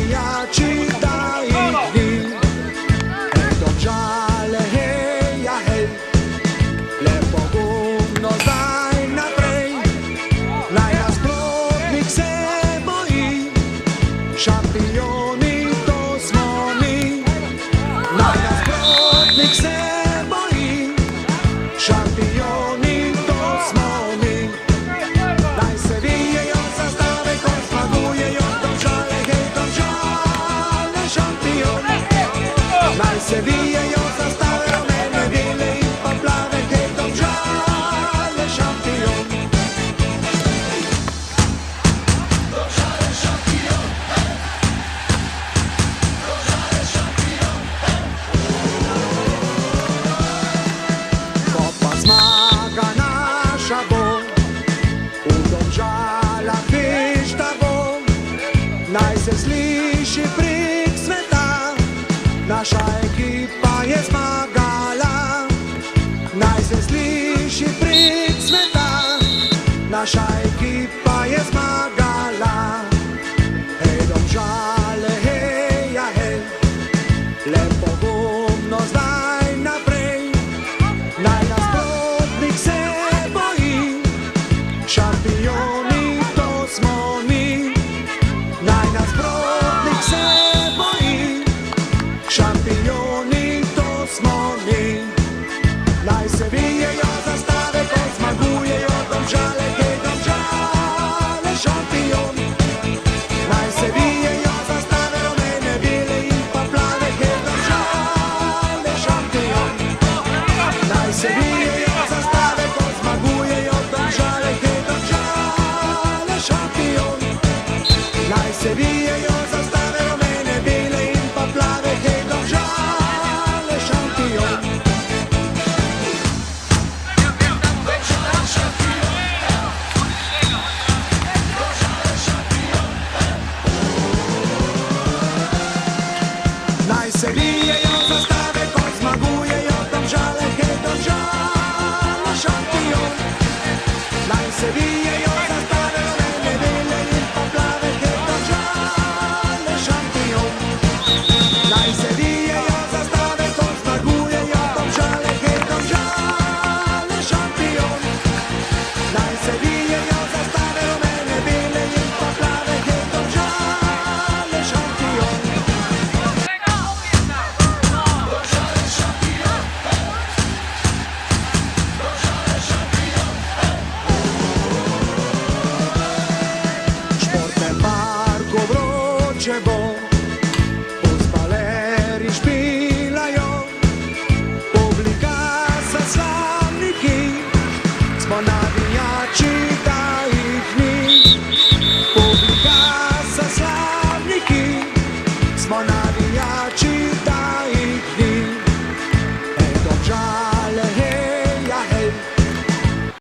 navijači ta ih dni. Domžale, hej, ja, hej, le pogumno zdaj naprej. Naj nasprotnik se boji, šampioni to smo mi. Naj nasprotnik se boji, šampioni to smo mi. Naj se vijejo zastave, ko zmagujejo Domžale, hej, Domžale, šampioni. Naj se vijejo zastave, rumene, bele in pa plave, hej, Domžale, šampioni. Domžale, šampioni. Domžale, šampioni. Ko pa zmaga naša bo, v Domžalah veš, da bo. Naj se sliši prek sveta, naša ekipa je zmagala. Naj se sliši prek sveta, naša ekipa je zmagala. Hej, Domžale, hej, ja, hej, le pogumno zdaj naprej. Naj nasprotnik se boji, šampioni to smo mi. Naj nasprotnik se boji, šampioni to smo mi. Naj se vijejo zastave, ko zmagujejo Domžale, hej, Domžale, šampioni. Naj se vijejo zastave, rumene, bele in pa plave, hej, Domžale, šampioni. Naj se vijejo zastave, ko zmagujejo Domžale, hej, Domžale, šampioni. Naj se vijejo zastave, rumene, bele in pa plave, hej, Domžale, šampioni. Naj se vijejo zastave, ko zmagujejo Domžale, hej, Domžale, šampioni. Naj se vijejo zastave, rumene, bele in pa plave, hej, Domžale, šampioni. Naj se vijejo zastave, ko zmagujejo Domžale, hej, Domžale, šampioni. Naj se vijejo zastave, rumene, bele in pa plave, hej, Domžale, šampioni. Športnem parku vroče bo,